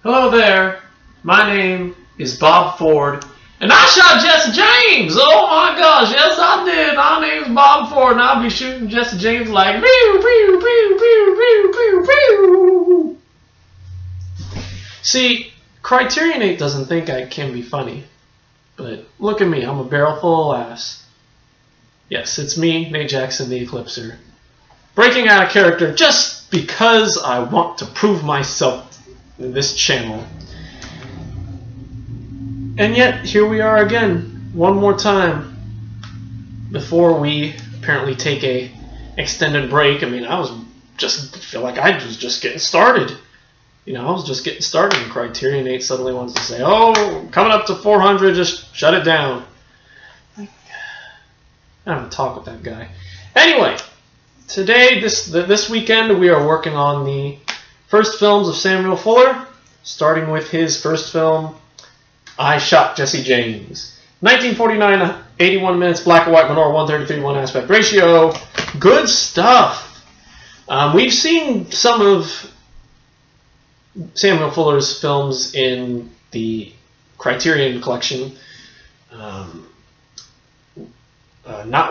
Hello there, my name is Bob Ford, and I shot Jesse James! Oh my gosh, yes I did! My name's Bob Ford, and I'll be shooting Jesse James like pew, pew, pew, pew, pew, pew, pew. See, Criterion 8 doesn't think I can be funny, but look at me, I'm a barrel full of laughs. Yes, it's me, Nate Jackson, the Eclipser, breaking out of character just because I want to prove myself in this channel. And yet, here we are again, one more time, before we apparently take a extended break. I mean, I feel like I was just getting started. You know, I was just getting started, and Criterion 8 suddenly wants to say, oh, coming up to 400, just shut it down. I haven't talked with that guy. Anyway, today, this weekend, we are working on the first films of Samuel Fuller, starting with his first film, I Shot Jesse James. 1949, 81 minutes, black and white, Monroe 133, 1 aspect ratio. Good stuff. We've seen some of Samuel Fuller's films in the Criterion collection. Not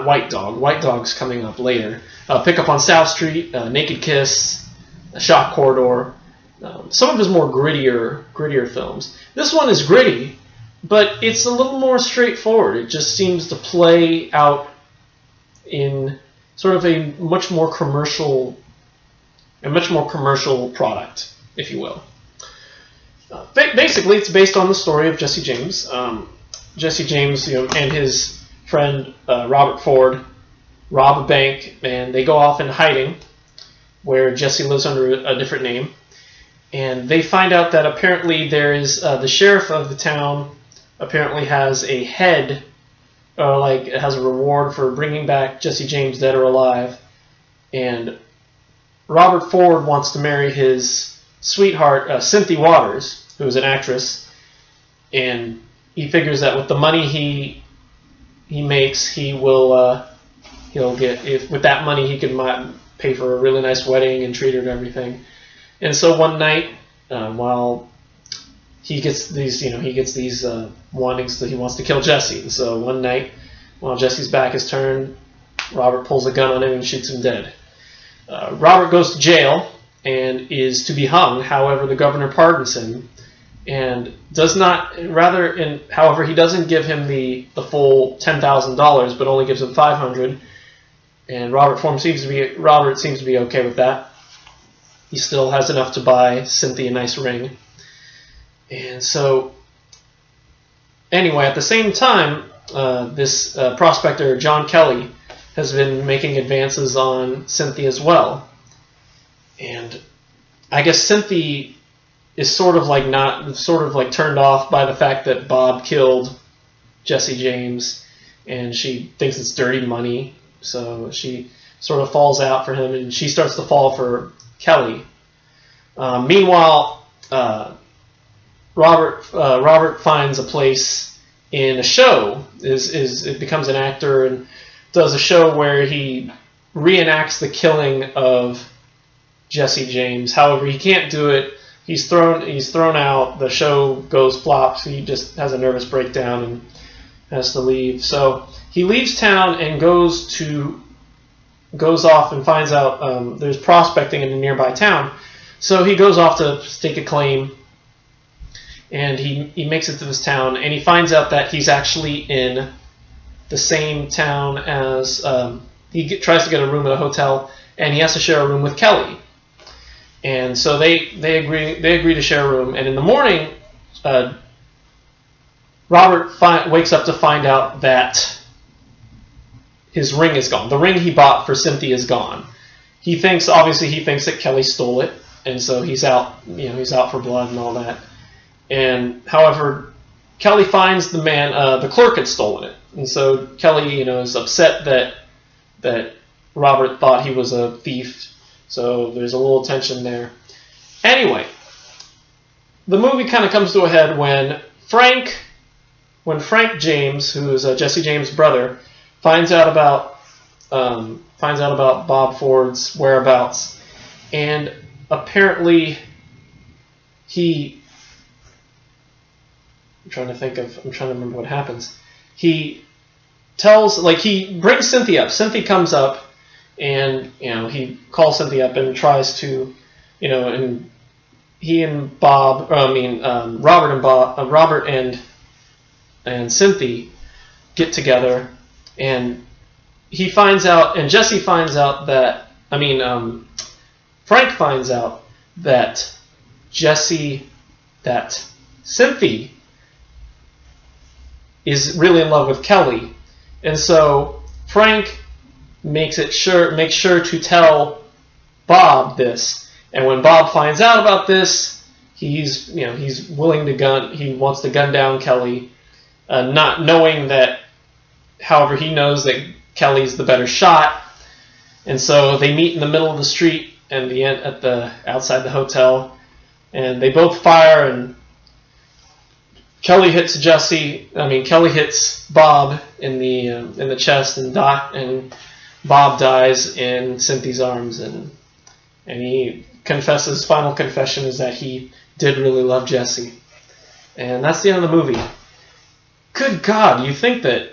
White Dog. White Dog's coming up later. Pick Up on South Street, Naked Kiss, Shock Corridor. Some of his more grittier films. This one is gritty, but it's a little more straightforward. It just seems to play out in sort of a much more commercial product, if you will. Basically, it's based on the story of Jesse James. Jesse James, and his friend Robert Ford rob a bank, and they go off in hiding, where Jesse lives under a different name. And they find out that apparently there is the sheriff of the town apparently has a head, has a reward for bringing back Jesse James dead or alive. And Robert Ford wants to marry his sweetheart, Cynthia Waters, who is an actress. And he figures that with the money he makes, he'll get, with that money he can pay for a really nice wedding and treat her to everything. And so one night, while he gets these, wantings that he wants to kill Jesse. And so one night, while Jesse's back is turned, Robert pulls a gun on him and shoots him dead. Robert goes to jail and is to be hung. However, the governor pardons him and however, he doesn't give him the full $10,000, but only gives him $500. And Robert seems to be okay with that. He still has enough to buy Cynthia a nice ring. And so, anyway, at the same time, this prospector, John Kelly, has been making advances on Cynthia as well. And I guess Cynthia is sort of turned off by the fact that Bob killed Jesse James, and she thinks it's dirty money. So she sort of falls out for him, and she starts to fall for Kelly. Meanwhile, Robert finds a place in a show. It becomes an actor and does a show where he reenacts the killing of Jesse James. However, he can't do it. He's thrown out. The show goes flops. He just has a nervous breakdown and has to leave. So he leaves town and goes off and finds out there's prospecting in a nearby town. So he goes off to stake a claim, and he makes it to this town, and he finds out that he's actually in the same town as he tries to get a room at a hotel, and he has to share a room with Kelly. And so they agree to share a room, and in the morning, Robert wakes up to find out that his ring is gone. The ring he bought for Cynthia is gone. He thinks that Kelly stole it, and so he's out for blood and all that. And however, Kelly finds the clerk had stolen it, and so Kelly, is upset that Robert thought he was a thief. So there's a little tension there. Anyway, the movie kind of comes to a head when Frank James, who is Jesse James' brother, finds out about Bob Ford's whereabouts, and apparently he I'm trying to remember what happens. He tells, like, he brings Cynthia up. Cynthia comes up, and he calls Cynthia up and tries to, and he and Robert and Cynthia get together, and he finds out, and Jesse finds out that, Frank finds out that Cynthia is really in love with Kelly, and so Frank makes sure to tell Bob this, and when Bob finds out about this, he's willing to he wants to gun down Kelly, not knowing that, however, he knows that Kelly's the better shot, and so they meet in the middle of the street and outside the hotel, and they both fire, and Kelly hits Bob in the chest, and Bob dies in Cynthia's arms, and he confesses. Final confession is that he did really love Jesse, and that's the end of the movie. Good God, you think that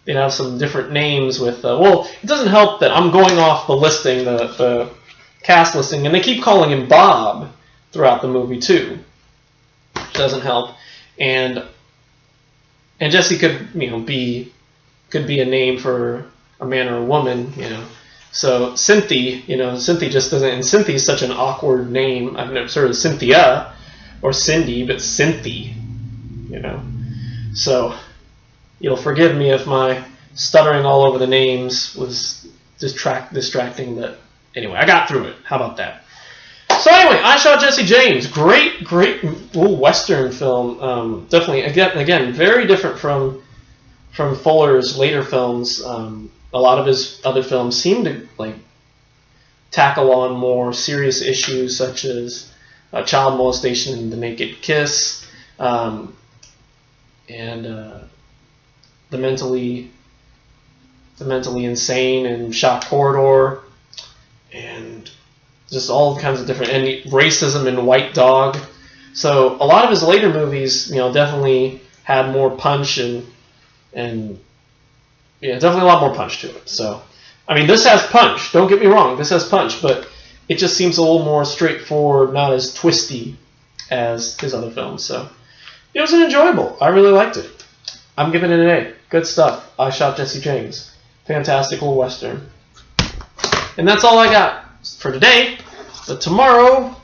they'd have some different names with. Well, it doesn't help that I'm going off the listing, the cast listing, and they keep calling him Bob throughout the movie too. Doesn't help, and Jesse could be a name for a man or a woman, So Cynthia, Cynthia just doesn't, and Cynthia's such an awkward name. I've never heard of Cynthia or Cindy, but Cynthia, So you'll forgive me if my stuttering all over the names was distracting, but anyway, I got through it. How about that? So anyway, I Shot Jesse James. Great Western film. Definitely, again, very different from Fuller's later films. A lot of his other films seem to tackle on more serious issues, such as child molestation and The Naked Kiss, and the mentally insane and Shock Corridor, and just all kinds of different, and racism in White Dog. So a lot of his later movies, definitely had more punch and definitely a lot more punch to it. So, this has punch. Don't get me wrong, this has punch, but it just seems a little more straightforward, not as twisty as his other films. So, it was enjoyable. I really liked it. I'm giving it an A. Good stuff. I Shot Jesse James. Fantastic little Western. And that's all I got for today. But tomorrow,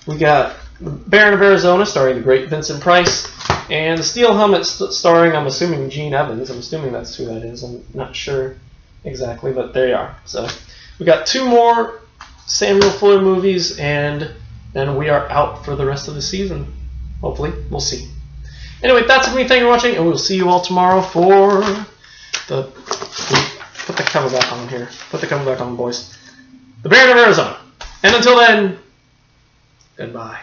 we got Baron of Arizona, starring the great Vincent Price, and The Steel Helmet, starring, I'm assuming, Gene Evans. I'm assuming that's who that is. I'm not sure exactly, but there you are. So we got 2 more Samuel Fuller movies, and then we are out for the rest of the season. Hopefully. We'll see. Anyway, that's it for me. Thank you for watching, and we'll see you all tomorrow for the... Put the cover back on here. Put the cover back on, boys. The Baron of Arizona. And until then, goodbye.